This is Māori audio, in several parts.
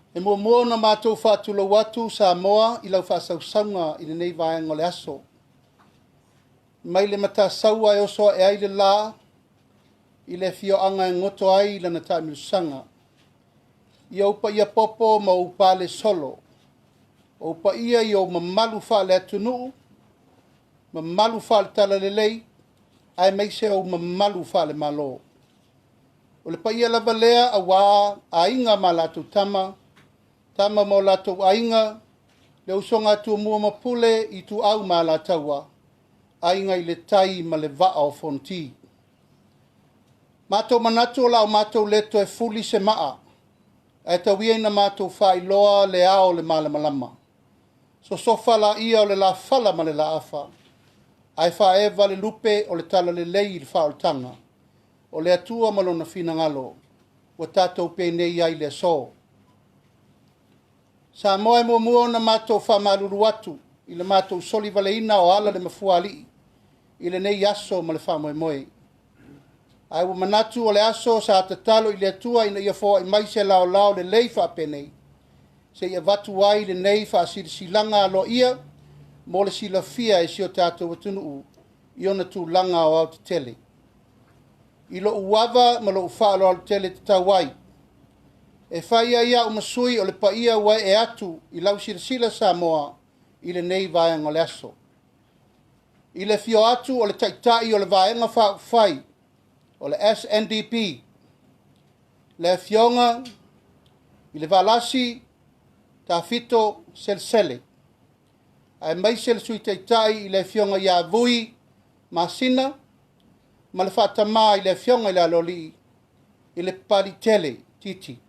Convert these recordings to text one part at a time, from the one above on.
E mua na mātou whātula watu Samoa I lau whāsausanga I nei vaenga le aso. Mai le mata saua e oso e aile la I le fio anga e ngoto ai lana tāmiusanga. I aupa ia popo ma upa le solo. O upa ia I o mamalu wha le atunu, mamalu wha le tala le lei, ai meise o mamalu wha le malo. O le pa ia lava lea a wā a inga ma latu tama mo latu a inga, le usonga tu mua ma Pule I tu au ma lataua, a inga I le tai ma le vaa o fonti. Mato manatu o lao mato leto e fuli se maa, e tawia ina mato whai loa le ao le malamalama. So sofa la ia o le la fala ma le la afa, ai wha eva le lupe o le tala le lei I le whaoltanga, o le atua malona fina ngalo, wa tātou pēnei ai le so. Sa moe mua na mato wha maruru atu, I le mato soli vale ina o ala le mafuali, I le nei aso ma le wha moe moe. Ai wa manatu o le aso sa atatalo I le atua ina ia fōa I maise lao le lei wha penei. Se ia vatu wai le nei wha silanga alo ia, mo le sila fia e sio tātou watunu I ona tu langa o au te tele. I lo uwava ma lo ufa alo au tele te tawai. E whaia ia umasui o le paia wai e atu I lau sila Samoa I le nei vaenga le aso. I le fio atu o le taitai o le vaenga whai o le SNDP. Le fionga I le valasi ta fito selsele. Ai mai sel sui taitai I le fionga ia vui masina ma le whatama I le fionga I le aloli I le paritele titi.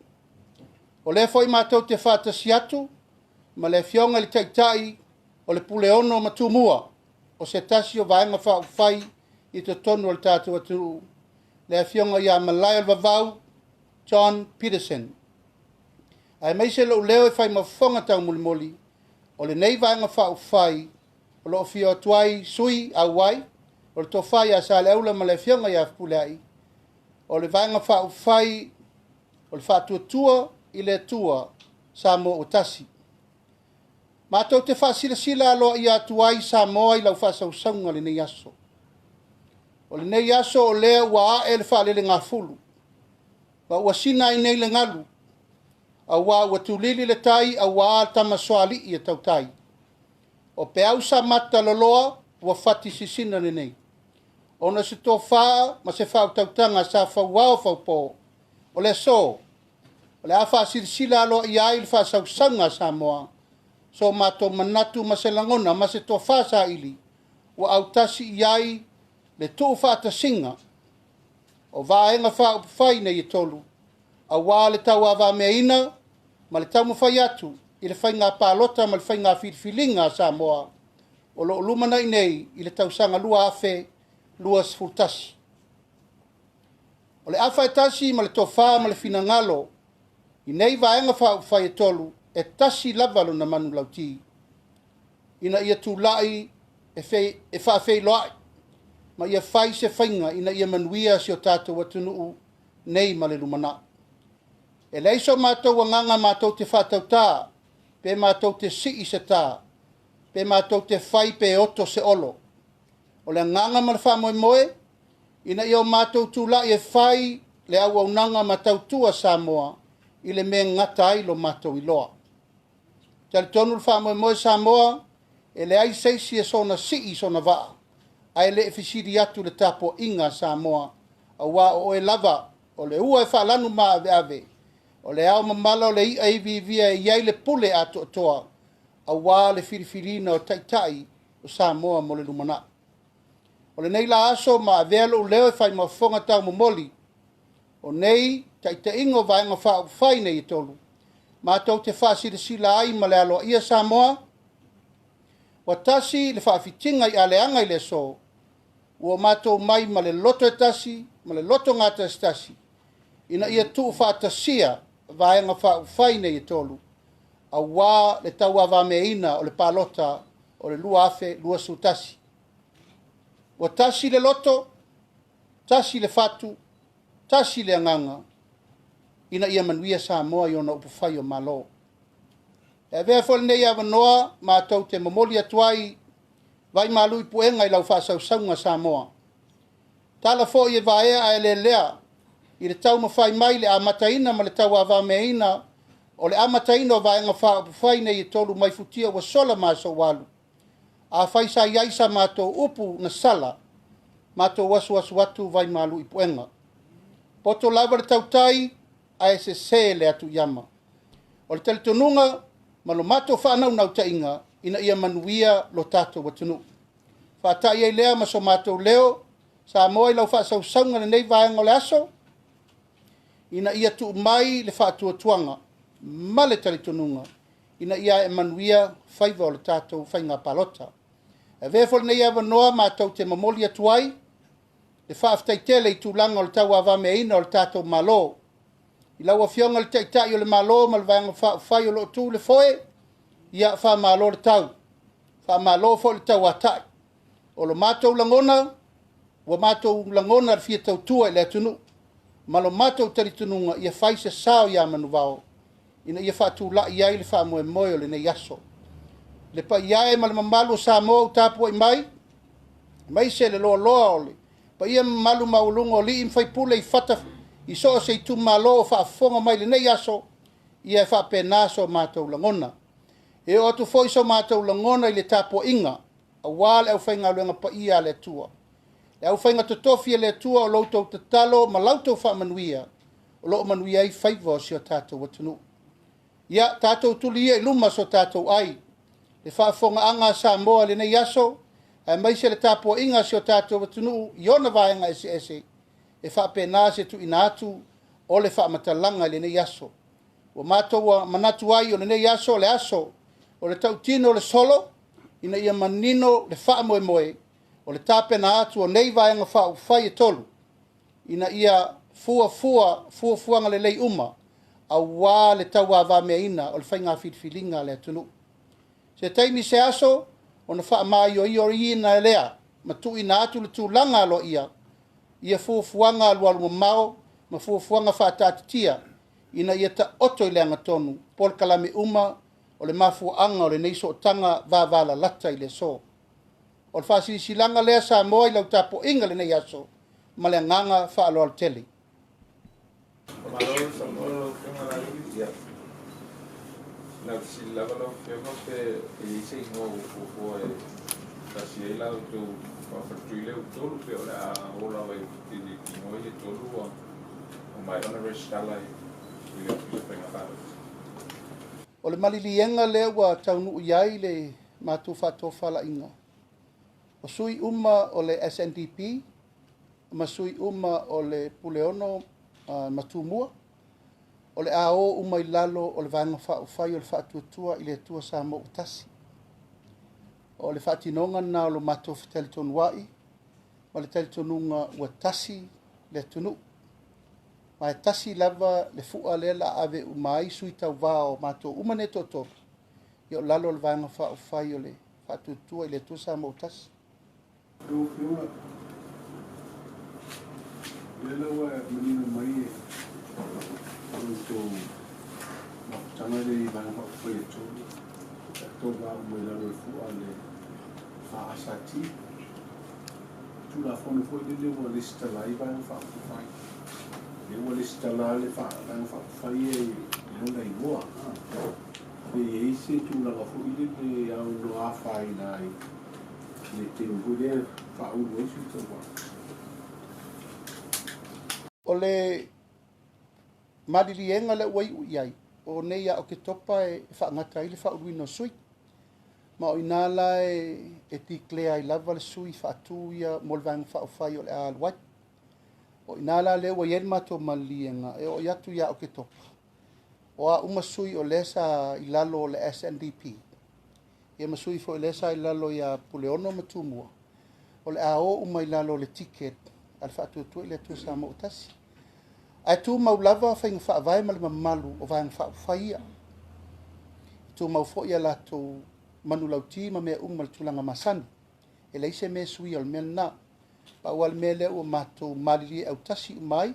O le foi mātou te whātasi atu ma le fionga I le taitai o le Puleono Tumua o se tasi o vaenga whai I te tonu o le tātou atu le fionga ia malai o vavau John Peterson. Ai mai se lo leo e whai mafonga tau muli o le nei vaenga whai o lo fio tuai sui au wai o le tofai a sa le aula ma le fionga ia Pule o le vaenga whai o le whatuatua I le tua Samoa o tasi. Mātou te whasila aloa I atuai Samoa I lau whasausaunga le nei aso. O le nei aso o lea ua ae le whaalele ngā fulu. Wa ua sina I nei le ngalu. A wā ua tulili le tai a wā tama soali I tau tai. O pe au sa mata loloa ua whati sisina le nei. O na se tō whaa ma se whau tautanga sa whau wao whau pō. O le so. O le a whasirisila alo I ai le whasausanga Samoa. So mātou manatu ma se langona ma se tō whaa sa ili. Ua au tasi I ai le tō whata singa. O vāenga whau whai nei I tolu. A wā le tau a wā mea ina, ma le tau mawhai atu, I le whai ngā pālota ma le whai ngā whiriwhilinga Samoa. O lo lumana I nei, I le tau sanga lua afe, lua sfurtasi. O le awha e tasi ma le tōwha ma le finangalo, I nei vāenga whai e tolu, e tasi lavalo na manu lauti. Ina ia tūlai e whaafei loai, ma ia whai se whainga ina ia manuia si o tātou watunuu nei ma le lumana. E leiso mātou wanganga mātou te whātau tā, pe mātou te sii se tā, pe mātou te whai pe oto se olo. O le nganga ma le wha moe, ina ia o mātou tūlai e whai le au au nanga mātou tua Samoa, I le mea ngata ai lo mātou I loa. Tale tonu le wha moe Samoa, e le ai seisi e sona sii sona waa, ai le e fisiri atu le tapo inga Samoa, a wā o e lava, o le ua e whaalanu maa ave ave, o le au mamala o le I aivivia e iai le Pule ato atoa, a wā le whiriwhirina o taitai o Samoa mo le lumana. O le nei la aso ma avelo leo e whai mafonga tau momoli, o nei taita ingo vaenga whai nei I tolu. Mātou te whasirasila ai ma le aloa ia Samoa, wa tasi le whaafitinga I aleanga I le so, ua mātou mai ma le loto e tasi, ma le loto ngata e tasi, ina ia tuu whaatasia vaenga whai nei I tolu, a wā le tau awa meina o le pālota o le lua afe, lua sutasi. Wa tasi le loto, tasi le fatu, tasi le anganga, ina ia manuia Samoa i ona upufai o malo. E vea fol nei avanoa mātou te mamoli atuai vai malu i puenga i lau whaasausaunga Samoa. Tala fo i e vaea a ele lea i le tau mawhai mai le amataina ma le tau avameina o le amataina o vaenga whaapufai nei i tolu mai futia wa sola maso walu. A whaisa iaisa mātou upu na sala mātou wasu atu vai malu i puenga. Poto lava le tautai a se se le atu yama. O le talitonunga ma lo mātou whanau nau tainga ina ia manuia lo tātou watunu. Whātai ei lea ma so mātou leo sa moa i lau whaasausaunga le nei vaenga o le aso ina ia tu mai le whaatua tuanga ma le talitonunga ina ia e manuia whaiva o le tātou whainga palota. E vefol nei ava noa mātou te mamoli atuai le whaaftaitele i tūlanga o le tau avameina o le tātou malo. I lau a fionga le taitai o le malo ma le vaenga whai o lo tū le foe ia wha malo le tau. Wha malo fo le tau atai. O lo mātou langona wa mātou langona le fia tau tua i le atunu. Ma lo mātou taritununga ia whai se sao ia manuvao. Ina ia whaatu la iai le wha moe moe o le nei aso. Le pa iai ma le mamalu Samoa u tāpua i mai se le loa loa o le. Pa ia malu maulunga o li im whai pule i whata i soa se i tu malo o whaafonga mai le nei aso ia wha pena so mātou langona. E o atu foi so mātou langona i le tāpua inga a wale au whainga luenga pa ia le tua. Le au whainga totofia le tua o loutou tatalo ma lautou wha manuia o loo manuia i whaiva o si o tātou watunu. Ia tātou tuli ia i luma so tātou ai. Le whaafonga anga Samoa le nei aso ai mai se le tāpua inga si o tātou watunu i ona vaenga ese e whaapena se tu ina atu o le whamatalanga le nei aso. O mātou manatu ai o le nei aso le aso o le tautino le solo ina ia manino le whaamoe moe o le tāpena atu o nei vaenga whai e tolu ina ia fuafuanga le lei uma a wā le tau a meina o le whainga whitwhilinga le atunu. Se taimi se aso o na whaamai o i na lea ma tu ina atu le tūlanga lo ia fuafuanga alualu mao ma fuafuanga whaatatitia ina ia ta oto i leanga tonu pol kalame uma o le mafuanga o le neiso tanga vāvala lata i le so. O le whaasisilanga lea Samoa i lau tapo inga le nei aso ma le nganga whaalo al tele. Na silava lo femo pe ise ngo o kasi ela tu fatruile o tolu pe ora ola vai ti mo e tolu o mai ona restala i le penga. O le malilienga le wa taunu iai le matu fatofa la inga. O sui uma o le SNDP, ma sui uma o le Puleono Tumua. O le AO umai lalo o le vanga whai o le whaatuatua i le atua Samoa utasi. O le whaatinonga na o lo mato telitonu wai, ma le telitonunga ua tasi le tunu. Ma e tasi lava le fua le la ave umai sui tau vao mato umane toto. I o lalo o le vanga whai o le whaatuatua i le atua Samoa utasi. Lelewa menina mai untuk macam ni banyak apa itu, tu gak melalui fual le asati, tu la fon foi de le lista lá e vai fa fai, le lista lá le fa fai e não dá igual, e esse tu la foi de ao no a fai nai, le tempo de fa o isso tu O le malilienga le wai iai o nei a o ke topa e whaangata i le whauruino sui. Ma o inala e tiklea i lava le sui whaatu ia molvang whaufai o le aluai. O inala le wai en mato malilienga e o iatu ia o ke topa. O a umasui o lesa i lalo o le SNDP. E masui fo i lesa i lalo ia Puleono Tumua. O le AO umai lalo le ticket al whaatu tu i le tu Samoa utasi. Ai tu mau lava whainga whaavai ma le mamalu o vāng whaafai ia. Tu mau fo ia lato manu lauti ma mea umal tulanga masani. E leise me sui al mea na. Pa ua le mea leo o mato malili au tasi umai.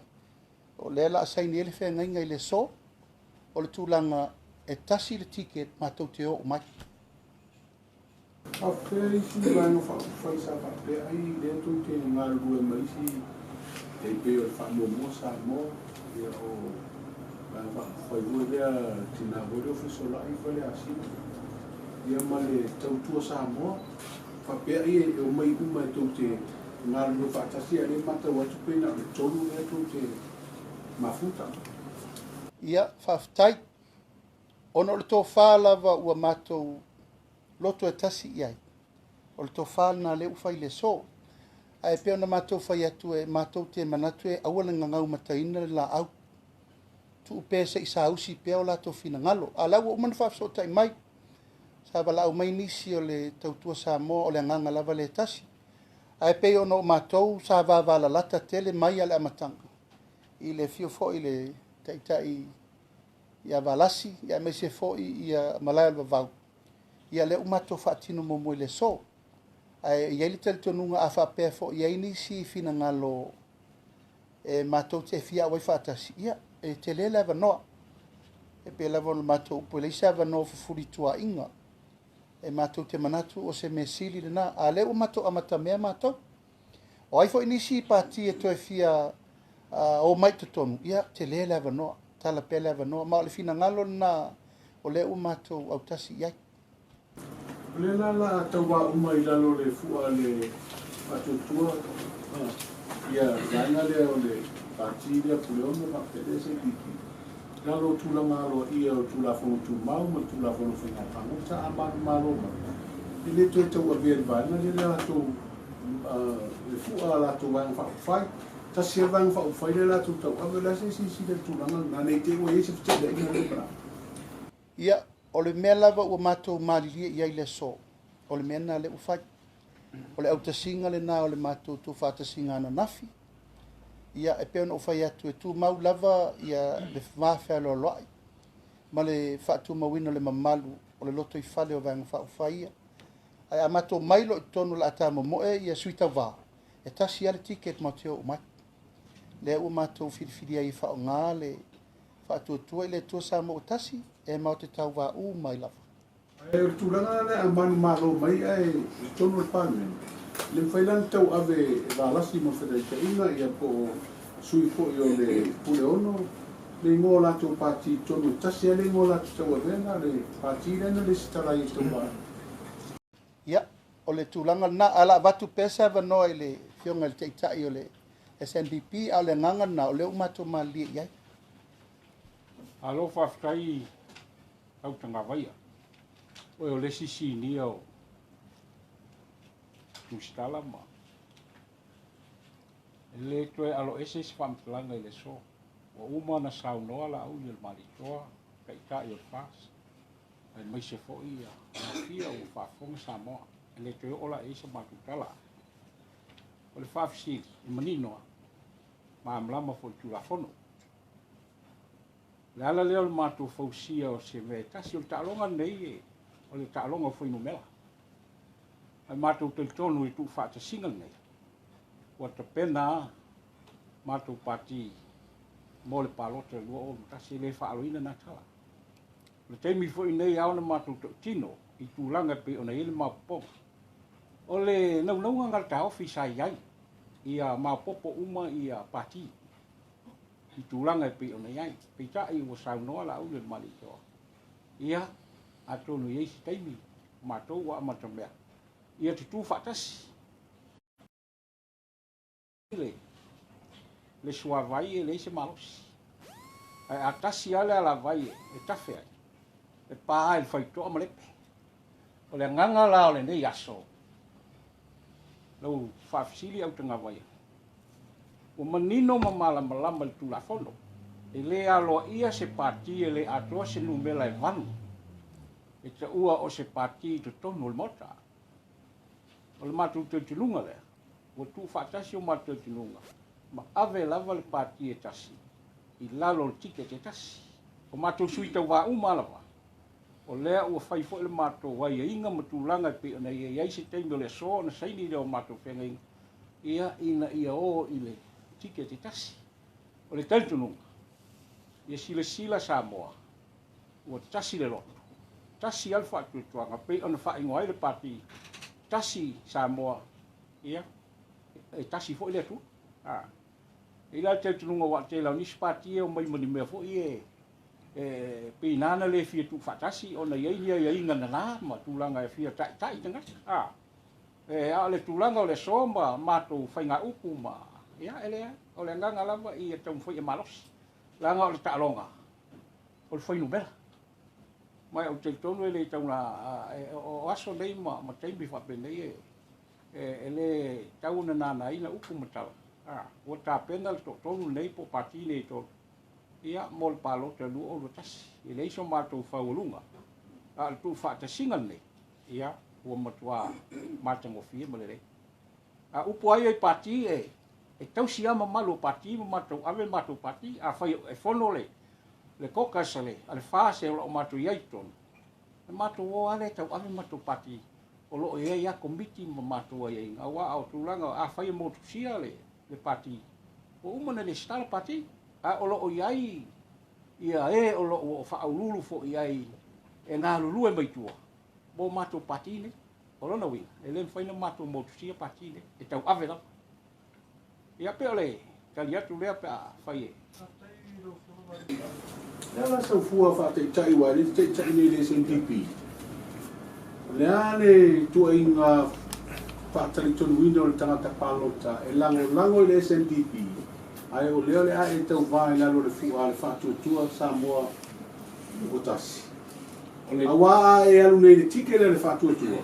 o le la saini ele fe ngai ngai le so o le tūlanga e tasi le ticket mātou te o mai. A whare isi langa whai sa whape ai le tō te ngā rua maisi e peo le whanua mua sa mo ia o whai rua lea tina hore ofisola ai whale asina ia ma le tautua sa mo whape ai e o mai uma e tō te ngā rua whaatasi a le matau atu pena le tolu le tō te mafuta. Ia whaftai ono le tō whālava ua mātou loto e tasi iai. O le tō whālana le ufai le so. Ai peo na mātou whai atu e mātou te manatu e awala ngangau mataina le la au. Tu upese i sa usi peo la tō whina ngalo. A lau o mana whafso tai mai. Sa wala au mai nisi o le tautua sa moa o le nganga lava le tasi. Ai peo no mātou sa wāwala lata tele mai ale amatanga. I le fio fo i le taitai ia valasi ia me se fo ia malai al vau ia le umato fatino mo le so ai ia le tel tonunga afa pe fo ia inisi fina ngalo e mato te fia wai fatasi ia e te le leva no e pe leva no mato pole sava no furi tua inga e mato te manatu o se mesili na ale umato amata me mato o ai fo inisi pati e to fia o mai tonu ia te le leva no tala pele ava no ma le fina ngalo na o le umato au tasi ia le la tawa uma i lalo le fua le atutua ia gana le o le parti le Puleono ma pele se kiki lalo tula malo ia o tula fono tu mau ma tula fono fina pango ta amanu malo ma ile to to avia vana le la to le fua la to van fai ta sirvang fa fai la tu tau avela se si de tu na nei te o ese te de ina le pra ia o le mea lava ua matou malilia iai le so o le mea na le ufai o le autasinga le na o le matou tu faatasinga ana nafi ia e peo na ufai atu e tu mau lava ia le mafea loaloai ma le faatumauina o le mamalu o le loto i fale o vaega faaufai ia ae a matou mai lo i tonu la atamomoe ia sui tauvā e tasi ale tiket mo te o mai le ua matou filifili ai faaaogā le faatuatua i le atua sa mo o tasi e mau te tau vāu mai lava. e tulanga le amanu malo mai ai tonu le pame le failan tau ave valasi mo fede te ina ia po sui po i o le Puleono le ngola tu pati tonu tasi le ngola tu tau avena le pati lena le sitala i tau vā Ia, o le tūlanga na ala watu pesa vanoa i le fionga le teitai o le SNDP a le nganga na o le umato mali iai. Alo whafkai au tanga vaia. Oe o le sisi ni o tustala ma. Le toe alo ese si whamtalanga i le so. O uma na sau noa la au i le maritoa, kai ta i o fas. Ai mai se fo ia, na fia o whafonga Samoa. Le toe ola e sa matutala. O le whafisiri, i maninoa. Ma amlama fo tulafono. Le ala leo le mātou fausia o se me tasi o le ta'alonga nei e o le ta'alonga o whainumela. Ai mātou teltonu i tu whaatasinga nei. Ua ta pena mātou pati mo le palota lua o tasi le whaaloina na tala. Le teimi fo i nei aona mātou tino i tūlanga pe o nei ele māpoponga. O le naunga ngal ta ofi sa iai ia māpopo uma ia pati. I tūlanga pe o nei ai. Pe ta i o saunoa la au le malitoa. Ia atonu i eisi teimi mātou wa amatamea. Ia te tū whaatasi. Le sua vai e le se malosi. Ai atasi ale ala vai e tafe ai. E pā e whaitoa malepe. O le nganga la o le nei aso. Lau whaafisili au tanga vai. O manino mamala malama le tulafono. E le aloa ia se pati e le atoa se numela e vanu. E te ua o se pati to tonu le mota. O le matu te tilunga le. O tu whaatasi o matu te tilunga. Ma ave lava le pati e tasi. I lalo le tike te tasi. O matu sui tau wā umalawa. O lea ua whaifo le matu wai e inga matulanga pe ona ia iai se teimio le so na saini le o matu whenga inga. Ia ina ia o i le tike te tasi. o le taitununga. Ia sila Samoa. Ua tasi le loto. Tasi alfa tutuanga. Pei ona whaingoa i le pati. Tasi Samoa. Ia. E tasi fo i le tu. Ila taitununga wa te lau nisi pati e o mai mani mea fo i e pei nana le fia tu whatasi. Ona iei ngana nā. Ma tūlanga e fia tai tanga. E a le tūlanga o le soma. Mātou whainga upu ma. Ia elea. O le nganga lava i e tau fwoi e malosi. Langa o le ta'alonga. O le whainu mera. Mai au te tonu e le tauna o aso nei ma teimi whapenei e le tauna nana ina upu matala. O ta pena le tonu nei po pati nei tonu. Ia mo le palo te lua o le tasi. I le iso mātou whaulunga. Le tu whaata singa nei. Ia ua matua mātangofia ma le rei. Upu ai ai pati e tau siama malu pati ma matou ave matou pati a fai e fono le kokasale ale fase o matou iai tonu e matou o ale tau ave matou pati o lo ia komiti ma matou ai awa au tulanga a fai mo tusia le pati o umana le stala pati a o lo iai ia o lo fa aululu fo iai e nga lulu e mai tua bo matou pati ne o lo na wi ele fai na matou mo tusia pati ne e tau ave la. Ia pe ole, kali atu lea pe a whai e. Nela sa fua wha te tai wari, te tai nei le SNDP. Lea ne tua inga whaatari tonu wina o le tangata palota, e lango i le SNDP. Ai o leo lea e tau vai lalo le fua le whaatuatua Samoa o tasi. Awa e alu nei le tike le whaatuatua.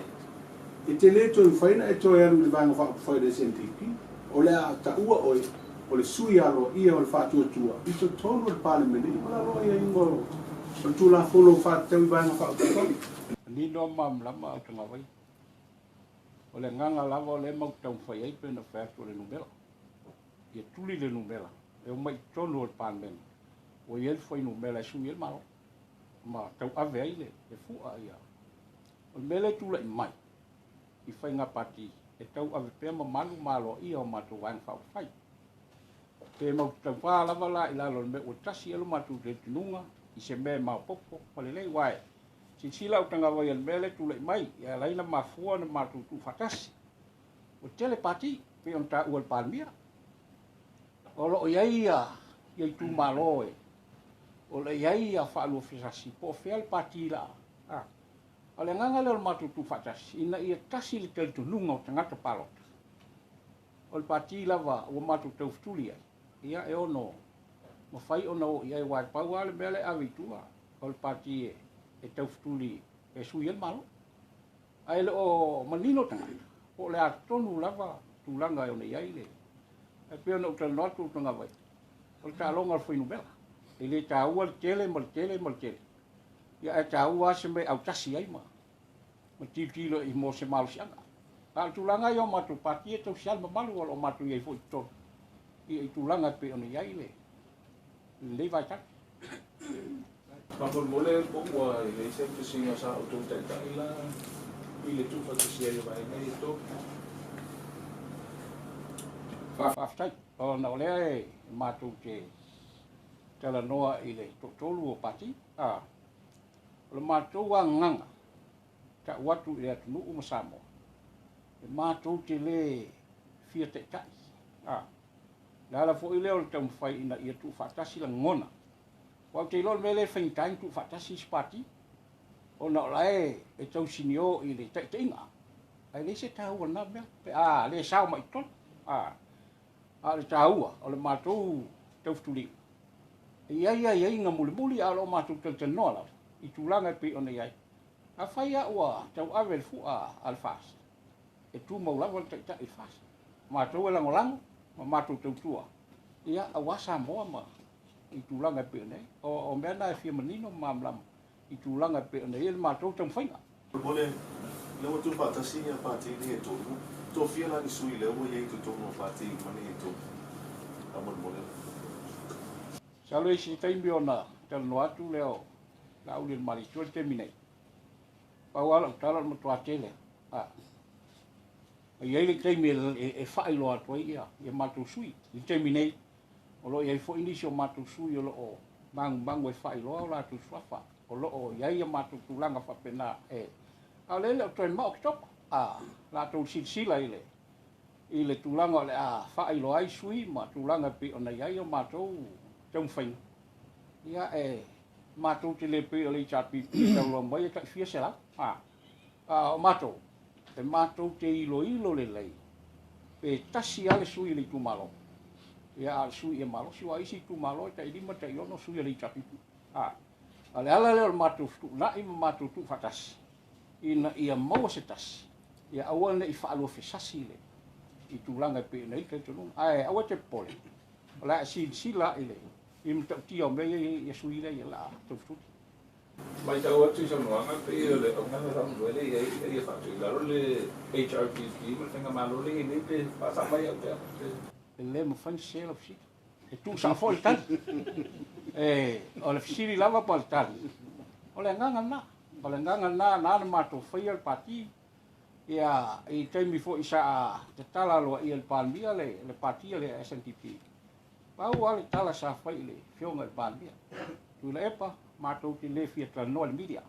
E te le tonu whaina e toi alu le vanga whaapufai le SNDP. O lea ta ua oi, o le sui alo ia o le whaatuatua. I to tonu le palemene, i wala roa ia ingoro. O le tūla whono whaatau i vanga whaatuatua. Nino mam lama au tanga wai. O le nganga lava o le mau tau whai ai pena whaatu le numela. Ia tuli le numela. E o mai tonu o le palemene. O iel whai numela e sui el malo. Ma tau ave ai le fua ia. O le mele tula i mai. I whai ngā pati. E tau ave pēr ma malu malo ia o mātou wang whau whai. Te mau tau wha lava la i lalo me o tasi elu mātou te tununga i se me mau popo palelei wae. Si sila o tanga wai al mele tula i mai ia laina mafua na mātou tu whatasi. O telepati pe on ta ual palmia. O lo iai iai tu malo e. O lo iai whaalu fisasi po whial pati la. O le nganga leo mātou tu whatasi, ina ia tasi le tau tununga o tangata palota. O le pati lava o mātou tau ftuli ai. Ia e ono, ma whai ona o iai wai pau ale mele awitua. O le pati e tau ftuli e sui el malo. Ai le o manino tangata. O le atonu lava tūlanga e ona iai le. E pia na utala noatu tanga vai. O le tālonga al whainu bela. E le tāua le tele, mal tele. Ia e tāua se me au tasi ai ma. Ma tilo i mo se malu sianga. Ka tūlanga i o mātou pati e tau sial ma malu o mātou iai fo i tonu. I tūlanga pe ona iai le. Le vai tak. Mapol mole po wa le sempre singa sa o tau tai tai la. I le tufa ki sia i vai nei to. Whaftai. O na olea e mātou te tala noa i le tolu o pati. O le mātou a nganga. Ta watu i atu nuu ma Samoa. E mātou te le fia te tai. Lala fo i leo le tau mwhai ina i atu whaatasi la ngona. Wau te ilo mele whaintain tu whaatasi spati. O na ola e tau sinio i le tai te inga. Ai le se tāua na mea. Le sao mai ton. Le tāua. O le mātou tau ftuli. Iai ngā muli a lo mātou tau tanoa lau. I tūlanga pe ona iai. A whai a ua tau awe le fua al fas. E tū maulawa le tai tai fas. Mātou e langolango, ma mātou tau tua. Ia a wasa moa ma i tūlanga pe ona. O mea na e fia manino mamlama. I tūlanga pe ona. Ia le mātou tau mwhainga. Mole, lewa tu patasi ia pati ni e tonu. Tō fia la ni sui lewa iei tu tonu o pati mani e tonu. Amon mole. Salo e si taimi ona tala no atu leo. La uli le mali tuel te minei. Pawala utala mo tua tele. Iei le taimi e whai loa tua ia. Ia mātou sui. I te minei. O lo iai fo ini si o matu sui o lo o bang we fai loa o la tu swafa. O lo o iai o matu tulanga whapena e. A lele o toi mao ki toko. La tu sila ile. Ile tulanga o le whai loa ai sui ma tulanga pe o na iai o matu tau whainga. Ia matu te le pe o le chapi tau loa mai e kai fia se la. O matu. E matu te ilo le lei. Pe tasi ale sui le tumalo. Ia sui e malo si wa isi tu malo ta lima ta iono sui le chapi. Ale ala le matu na i matu tu fatas. Ina ia mau se tas. Ia awan le fa alo fesasi le. I tulanga pe nei te tunu. Ai awa te pole. La sila ile. Im ta ti o me ia sui le ia la tu tu. Mai tau atu sa moanga pe le o ngana ra mo le ia fa tu la le HRPP mo tenga malo le ni pe pasa mai au te. Le mo fan se lo fi. E tu sa fo tal. O le fi lava pa tal. O le nganga na ma to fa ia pati. Ia i te mi fo isa te tala lo ia el palmia le pati le SNDP. Pau ale tala sa fa ile fionga el palmia. Tu le epa ma to ti le fi tra no media.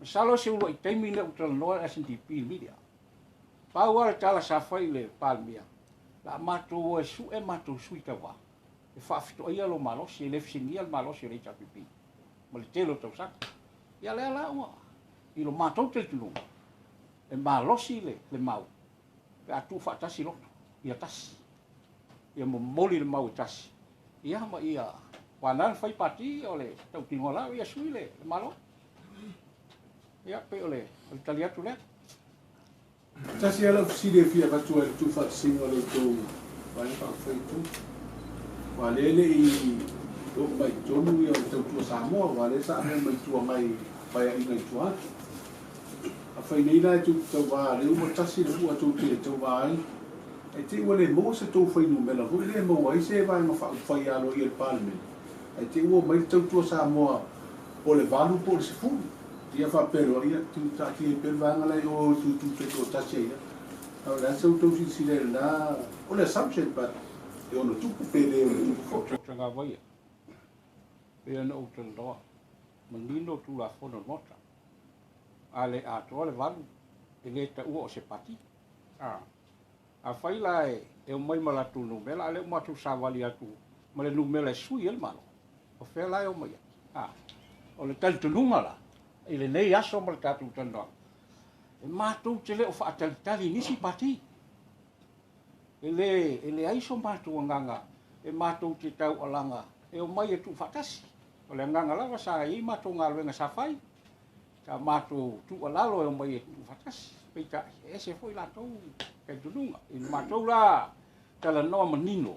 Salo se lo i te mi le tra no SNDP media. Pau ale tala sa fa ile palmia. La mato e su e mato sui tawa. E fa fito ia lo malo si le fsinia malo si le chapipi. Ma le telo tau sak. Ia le ala ua. I lo mato te tulu. E malo si le mau. Pe atu fa tasi lo. Ia tasi. Ia mo moli le mau tasi. Ia ma ia. Wanan fai pati ole tau tingola ia sui le malo. Ia pe ole taliatu le. Tasi ala fside fia katu tu fat singa le tu vai pa feito. Walele I do mai tonu ia tu Samoa wale sa mai tu mai vai ina tu atu. A fai nei la tu va le mo tasi le tu tu vai. E te wale mo se tu fai no mela ho le mo ai se vai ma fai alo I palme. E te wo mai tu Samoa o le valu po se fu. Ia fa pero ia tu ta ki per vanga la o tu te ko ta che ia. Ora so tu si le na o le subject but io no tu pele o tu fo. Tanga vai. Pe no tu ndo. Menino tu la fono mota. Ale a to le valu. Ele ta o se pati. A fai la e mai mala tu no mela ale ma tu sa vali atu. Ma le numela sui el malo. O fe la o mai. O le tal tu numala. Ile nei aso mo tatu tano. E matou te le o fa tali nisi pati. Ele ai so matou nganga. E matou te tau alanga. E o mai e tu fatasi. O le nganga lava sa I matou ngaluenga sa fai. Ka matou tu alalo e o mai e tu fatasi. Peita e se foi la tou ke tununga. E matou la tala no manino.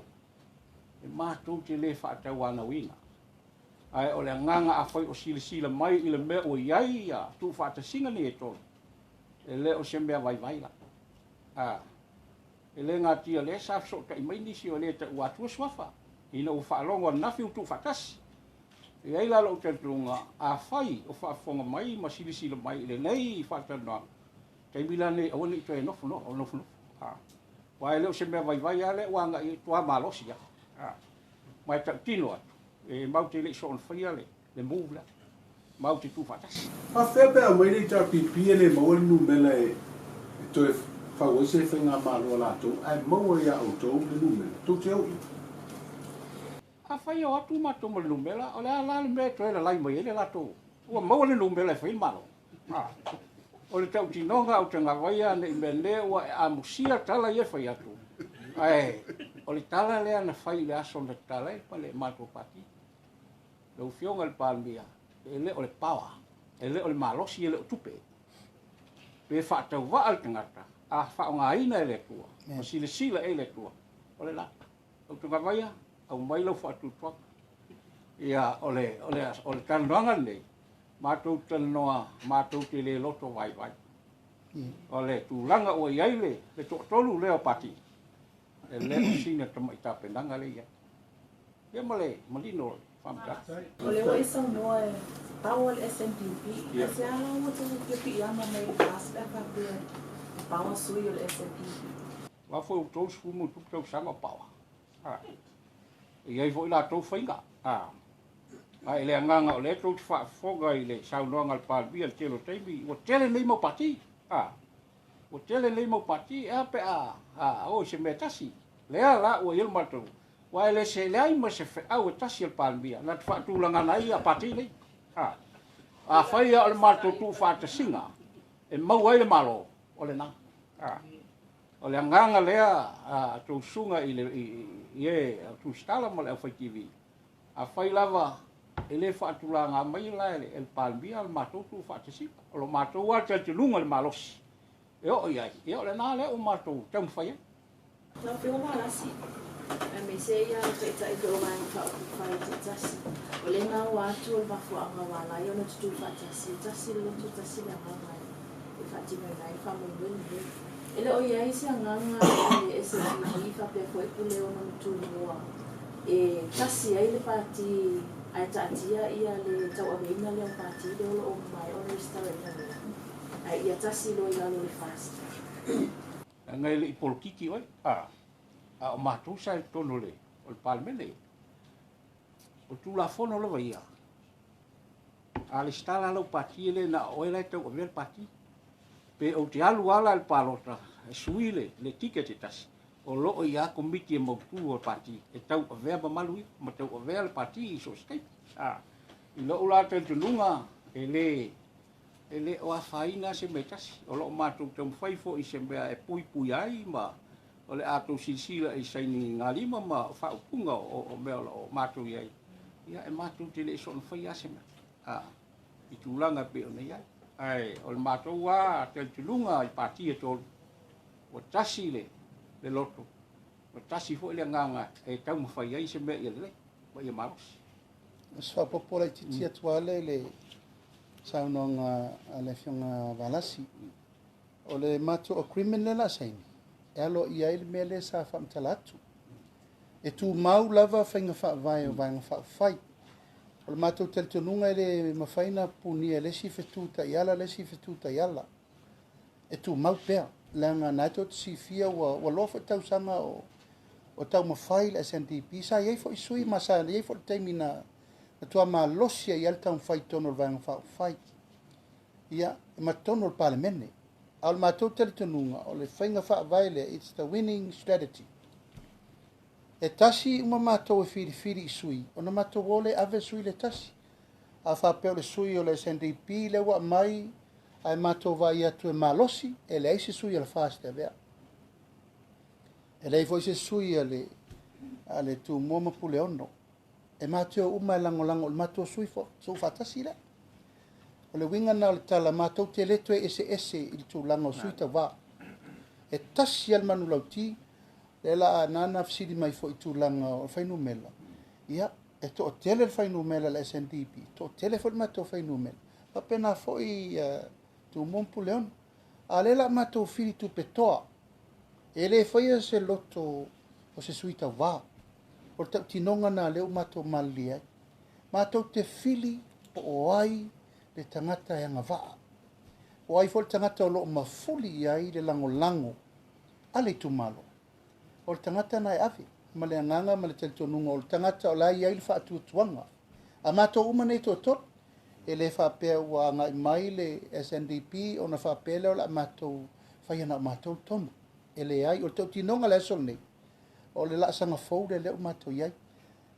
E matou te le fa tau ana wina. Ai o le nganga a foi o sila mai I le mea o iai a tu whata singa ni e tolu. E le o se mea vai la. E le ngā tia le sa so ka I mai nisi o le te ua tua swafa. Ina o whaalongo nafi o tu whatas. E ai lalo o te trunga a whai o whaafonga mai ma sila mai I le nei whata noa. Kei mila nei awa ni to e nofu no, o nofu no. Wa e le o se mea vai a le wanga I tua malosi ya. Mai ta tino atu. E mau te le so on fia le move la mau te tu fatas A fe pe mai le ta pipi le mo nu mela e to fa wo se fe nga malo la to ai mo ia auto le nu mela to te o a fai o atu ma to mo le mela o la me to le lai mai le la to o mo le nu mela fe malo o le tau tinonga o tanga vai ne mele o a musia tala ia fai atu ai o le tala le ana fai le aso le tala pa le mato pati lo fionga il palmia ele o le pawa ele o le malosi ele o tupe pe fa tau va al tangata a fa nga ina ele tua o sila ele tua o le la o tu vai au mai lo fa tu tua ia o le tananga nei matou tanoa matou te le loto vai o le tu langa o iai le tolu le o pati e le sina tamai tapenanga le ia male malino famta o le o isa no e pau le SNDP se ala o tu ke pi ama mai pas da ka pe pau sui o SNDP wa foi o tolu fumo tu tau sama pau Iai fo ila tau whainga. Ai le anganga o le tau te whaafonga i le saunoanga le pālbia le telo teimi. O tele nei mau pati. O tele nei mau pati. E ape o se me tasi. Lea la o il matou. Wa le se le ai ma se au tasi le pālbia. Na te whaatulanga nai a pati nei. A whaia o le matou tu whaatasinga. E mau ai le malo. O le na. O le anganga lea tau sunga i le tu stala ma le au whaitivi. A whai lava e le whaatulanga mai la el palbia al matou tu whaatasipa. O lo matou wa te lunga le malosi. E o iai. E o le na le o matou tau whaia. Nau te oma lasi. Me se ia te tai te oma i whai te tasi. O le ngā wātu o wafu anga wala. I ona tutu whaatasi. Tasi le lotu tasi le anga. E whaatino nai whamongwini. Ele o iai se anganga e SNDP whapea koe Puleono Tumua. E tasi ai le pāti ai tātia ia le tau aweina leo pāti le olo o mai o le restaurant lea. Ai ia tasi lo i lalo le fast. Ngai le i polkiki oi. O mātou sa e tono le. O le palmene. O tu la fono le ia. A le stala lau pāti ele na oela e tau awea le pāti. Pe o te alu ala le palota. E suile le tike te tasi. O loo ia komiti e mautu o pati. E tau avea mamalui. Ma tau avea le pati i so Skype. I loo la te lunga. E le o a whaina se me tasi. O loo mātou tau mwhaifo i se mea e pui ai. Ma o le atou silsila i saini ngā lima. Ma whaupunga o mea o mātou iai. Ia e mātou te le son whai ase mea. I tūlanga pe o nei ai. Ai, o le mātou wā te tulunga i pati e tolu. O tasi le loto. O tasi fo le nganga e tau mawhai ai se mea i le. Wa ia marosi. Swa popola i titia tuale le saunonga a le fionga valasi. O le mato o criminal la saini. E alo i ai le mele sa whamtalatu. E tu mau lava whainga whaavai o vainga whaafai. O le mato tel tununga i le mawhaina punia le si fetuta iala le si fetuta iala. E tu mau pea. Langa nato te si fia wa lofa tau sanga o tau mawhai le SNDP. Sa iei fo isui ma sa iei fo teimi na tua ma losia i al tau mwhai tono le vainga whaafai. Ia, e matono le palemene. Al mato tel tununga o le whainga whaavai le it's the winning strategy. E tasi uma matou e whiri i sui. O na matou ole ave sui le tasi. A whapeo le sui o le SNDP le wa mai ai matou vai atu e malosi e le eise sui al fast avea. E le foi se sui ale tu moma Puleono. E matou uma lango le matou sui fo so fatasi le. O le winga na le tala matou te leto e ese il tu lango sui ta va. E tasi al manu lauti le la nana fsidi mai fo itu langa o fainu mela. Ia, e to tele fainu mela le SNDP. To tele fo matou fainu mela. Pa pena fo i tu mon Puleono. A le la matou fili tu petoa. E le faia se loto o se suita va. O te tinonga na leo matou mali ai. Matou te fili o ai le tangata e anga vaa. O ai fo le tangata o lo mafuli ai le lango ale tu malo. O le tangata na e awe, ma le anganga, ma le teltonunga, o le tangata o lai ai le whaatuatuanga. A matou umane to tot, e le whapea ua ngai mai le SNDP, o na whapea leo la matou, whaiana o matou tonu. E le ai, o le tau tinonga le sol nei. O le laasanga fau le leo matou iai.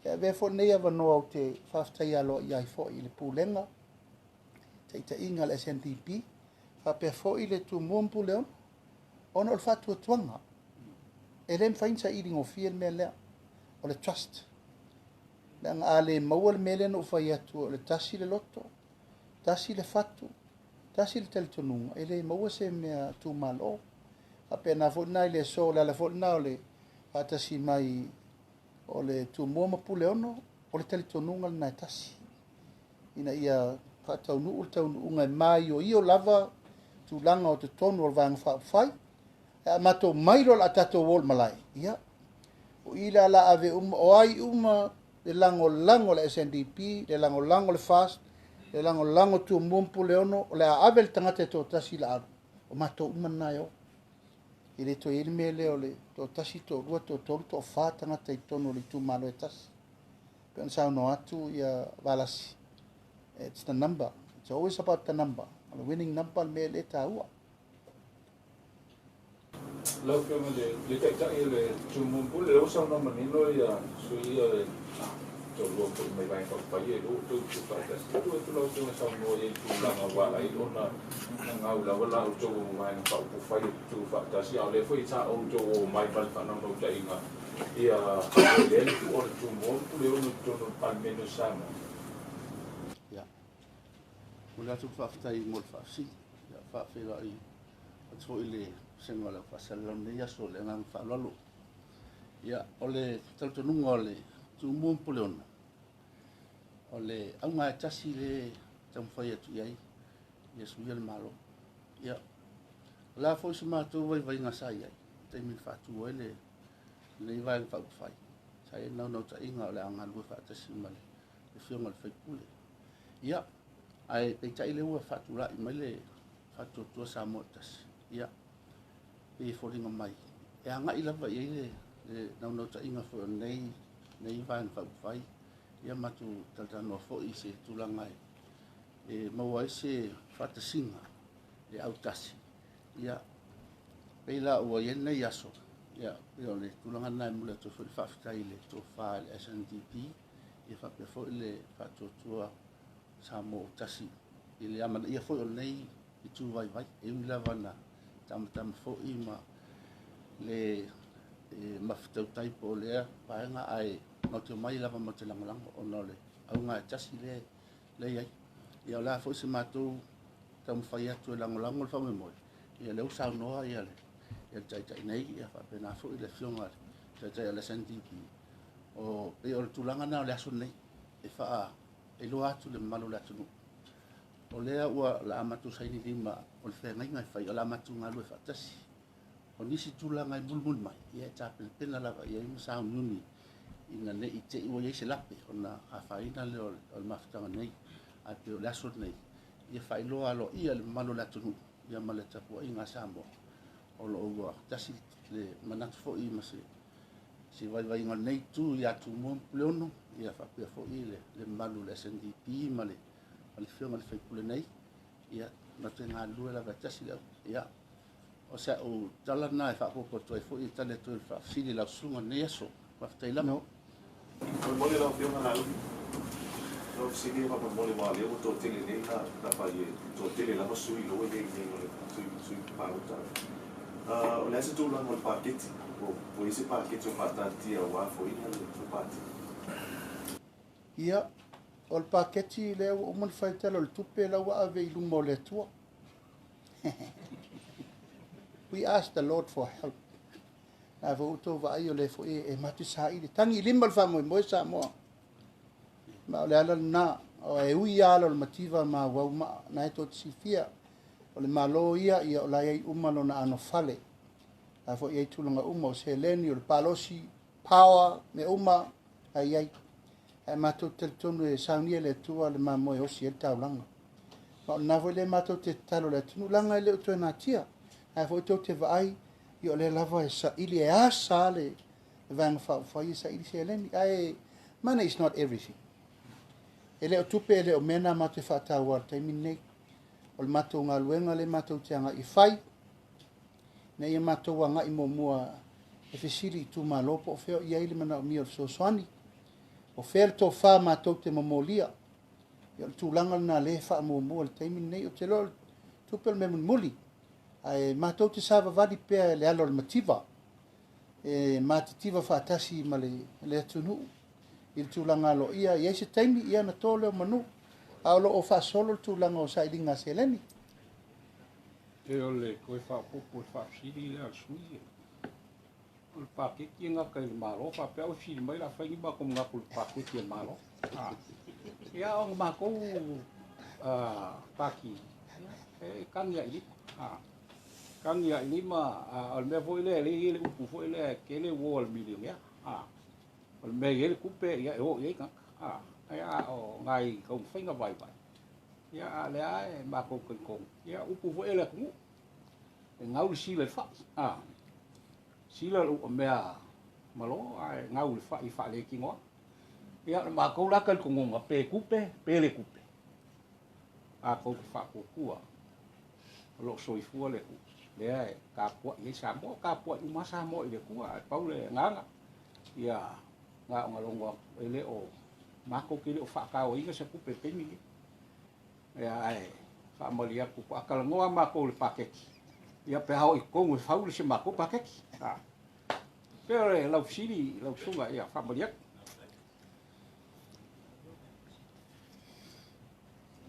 E vefo nei avanoa o te whaftai alo iai fo i le pūlenga. Te ita inga le SNDP, whapea fo i le tu muam Puleono, ona o le whaatuatuanga. E le mfainsa i ringo fia le mea lea, o le trust. Le anga a le maua le mea lea no ufai atu, o le tasi le loto, tasi le fatu, tasi le teletonunga, e le maua se mea tu malo. Ape na fotna i le so, le ala fotna o le fatasi mai, o le tu muama Puleono, o le teletonunga le nai tasi. Ina ia fatau nuu le tau nuunga e mai o io lava, tu langa o te tonu o le vanga whaafai, mato mairo la tato wol malai ia o ila la ave o ai le lango le SNDP le lango le fast le lango tu mon Puleono le ave le tangata to tasi la o mato nayo ile to ile mele o le to tasi to rua to fa tangata i tono le tu malo e tasi Pe sa no atu ia valasi. It's the number. It's always about the number. The winning number me le taua. Lau ke le kai le tumu pule o sa no manino ia sui ia to lo ko mai vai ko pa ye lo to pa ta to lo to sa no ye tu la ma wa lai ona nga u la wala to mai pa ko fa ye tu fa ta si ale foi sa o to mai pa ta no to inga ia le tu o tu mo Puleono to no pa meno sa mo ya ula tu fa ta i mo fa si ya fa fe la i to ile senga la fa sa lo ne ya so le nga fa lo ya ole tal to nunga ole tu mo Puleono ole au mai tasi le tam foi tu ai yesu yel malo ya la foi se ma tu vai nga sai ai te mi fa tu ele le vai fa fai sai no ta inga le anga lu fa tasi male e fio mal fe Pule ya ai pe tai le wa fa tu la i male fa tu Samoa tas ya e foringa mai e anga i lava i le no ta inga fo nei vai fa fai ia matu tatano fo i se tulangai e maua se fata singa e autasi ia peila ua iena iaso ia le tulanga nai mula to fo fafitai le to fa le SNDP e fa pe fo le fa to tua Samoa tasi ile ama ia fo nei i tu vai e ula vana tam fo i ma le mafutau tai po lea paenga ai no te mai lava mo te langolango o no le au ngā tasi le iai ia la fo se matou tam fai atu e langolango le whame moi ia leu sao noa ia le ia tai nei ia whapena fo i le fionga tai le SNDP o e o le tulanga na o le aso nei e wha e lo atu le malo le atu no o lea ua la amatu saini lima o le whengai ngai whai o la amatu ngā lue whatasi o nisi tulanga i mulmul mai ia tāpena pena lava ia ima sao nuni ina ne i te iwa se lape ona a whaina le o le mafutanga nei a pe o le aso nei ia whailoa alo ia le malo le atunu ia ma le tapua i ngā Samoa o lo ua tasi le manatu fo i ma se vai ngā nei tu ia tu mo Puleono ia whapea fo i le malo le SNDP ma le whionga le whaipule nei ia na te ngā lue la tasi leo ia o sa o tala na e whapopo toi fo i tale tu e whafili lau sunga nei aso whaftai lama mole la opción a no si que va por mole vale o to tele nei na pa ye to tele la sui lo we nei sui pa uta o le se tu la mo paquete o ese paquete o patati o wa foi na o pati ia o le paketi le o mo faitalo le tupe la wa ave i lumo le tua we asked the Lord for help a vo to va io le fo e matu sa i tangi limbal fa mo Samoa ma le ala na o e ui ala le mativa ma wa ma na to sifia o le malo ia o la ai umalo na ano fale a fo e tulunga umo se leni o le palosi power me uma ai e matu tel tonu e saunia le tua le ma mo o si e taulanga ma na vo le matu te talo le tunu langa le to na tia a fo to te vai io le lava e sa ili e asa le vang fa i sa ili se leni ai money is not everything ele o tupe ele o mena ma te fa ta wa te minne o le mato nga luenga le mato tianga i fai ne ia mato nga i momua e fesiri tu malopo o feo ia ile mana o mi o so swani o fer to fa mato te momolia io tu langa na le fa momo le te minne o te lo tupe me muli ai matou te sava vadi pe le alo le mativa e matitiva fatasi ma le tunu il tulanga lo ia se taimi ia na tole o manu aulo o fa solo tulanga o sai linga seleni e ole ko fa popo fa sili le sui o paketi nga ka malo fa pe o fili mai la fa ni ba ko nga ko paketi malo ia o ma ko paki e kan ya ini kan ya ini ma al me foi le upu foi le ke le wall million ya al me ele kupe ya o ye kan ya o ngai ko finga vai vai ya le ai ma ko ko ya upu foi le ku ngau si le fa si le o me malo ai ngau le fa i fa le ki ngo ia ma ko la kal ko ngonga pe kupe pele kupe a ko fa ko kua lo soifua le ku le ai ka po i Samoa ka po i ma Samoa i le kua Pule nganga ia nga ngalongo ele o mako kile o fa ka o inga se kupe peni ia ai fa malia ku akal ngoa mako le pakeki ia pe hao i kongu faule se mako pakeki pero lau sini lau sunga ia fa malia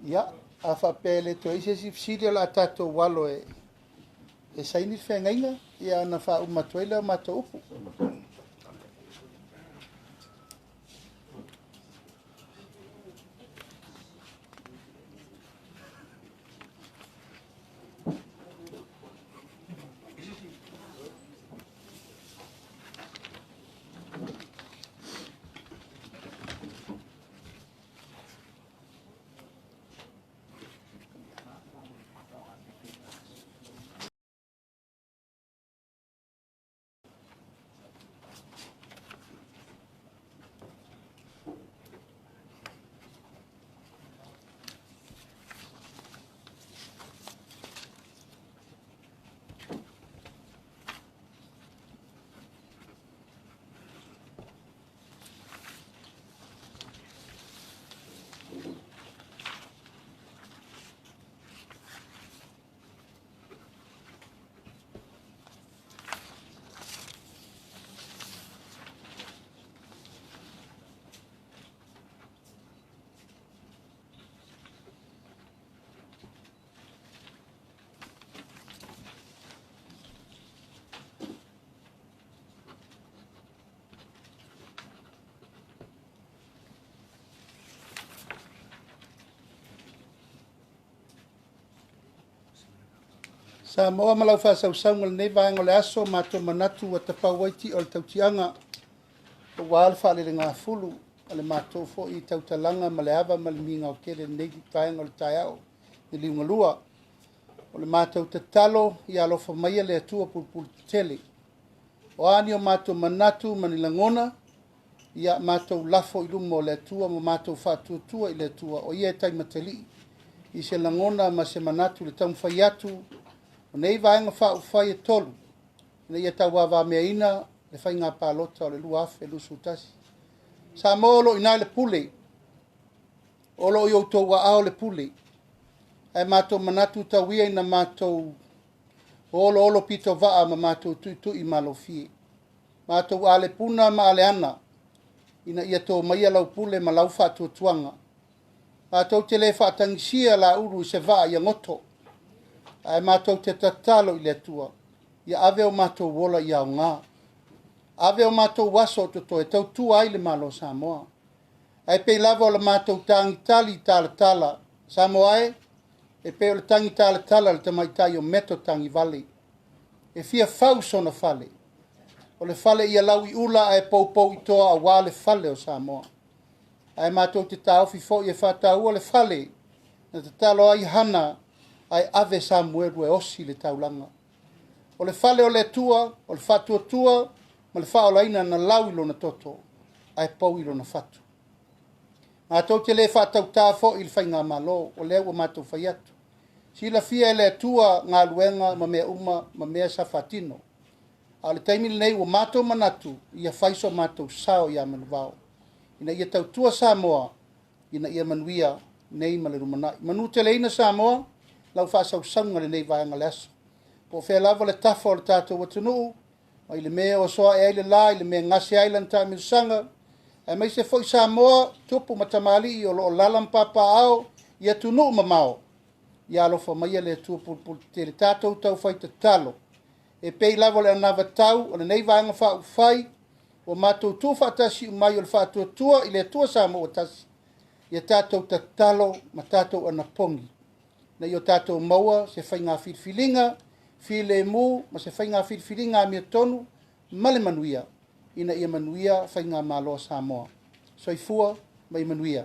ia a fa pele to ise sifsidi la tato walo e saini fengainga ia na fa umatoila mato upu Samoa malau fa sausaunga nei vaenga le aso mato manatu wa tapawaiti o le tautianga o wal fa le ngā fulu ale mato fo i tautalanga ma le ava ma le minga o kere nei vaenga o le taiao ni liunga lua o le mato tatalo i alofa maia le atua pulpul tele o ani o mato manatu mani langona ia mato lafo i lumo le atua ma mato fa tuatua i le atua o ia tai matali i se langona ma se manatu le taumwhai atu o nei vaenga whai e tolu. Nei e tau wawa mea ina, le whai ngā pālota o le luafe, lu sutasi. Sa mōlo ina le Pule, olo i outou wa ao le Pule. Ai mātou manatu tauia ina mātou olo pito vaa ma mātou tui malo fie. Mātou ale puna ma ale ana, ina ia tō maia lau Pule ma lau whātua tuanga. Mātou te le whaatangisia la uru se vaa ia ngoto. Ai mātou te tatalo i le atua. Ia ave o mātou wola i au ngā. Ave o mātou waso toto e tau tua ai le malo Samoa. Ai pei lava o le mātou tangi tali tala. Samoa e pei o le tangi tala le tamaitai o meto tangi vale. E fia fauso na fale. O le fale ia lau i ula ai pou i toa a wā le fale o Samoa. Ai mātou te tauwhi fo i e whātau o le fale. Na te talo ai hana ai ave Samuelu e osi le taulanga. O le fale o le tua, o le fatua tua, ma le whaolaina na lau ilo na toto, ai pau ilo na fatu. Ngā tau te le whātau tāwho i le whai ngā malo, o lea ua mātou whai atu. Si la fia e le tua ngā luenga, ma mea uma, ma mea sa whatino. A le taimile nei ua mātou manatu, ia whaiso mātou sao ia manuvao. Ina ia tau tua Samoa, ina ia manuia nei ma le rumanai. Manu te leina Samoa, lau whaasau saunga le nei vaenga le aso. Po whea lava le tafo o le tātou watunu, o i le mea o soa e aile la, i le mea ngase ailan tā miusanga, e mai se foi Samoa, tupu matamali i o lo lalam papa ao, i atunu mamao. I alofa maia le atua pulpul te le tātou tau whai te talo. E pei lava le anawa tau, o le nei vaenga whau whai, o mātou tū whaatasi umai o le whaatua tua, i le atua Samoa tasi. I a tātou ta talo, ma tātou anapongi. Na i o tātou maua, se whai ngā whirwhilinga, while mu, ma se whai ngā whirwhilinga a mea tonu, male manuia. Ina ia manuia whai ngā māloa Samoa. Soifua, mai manuia.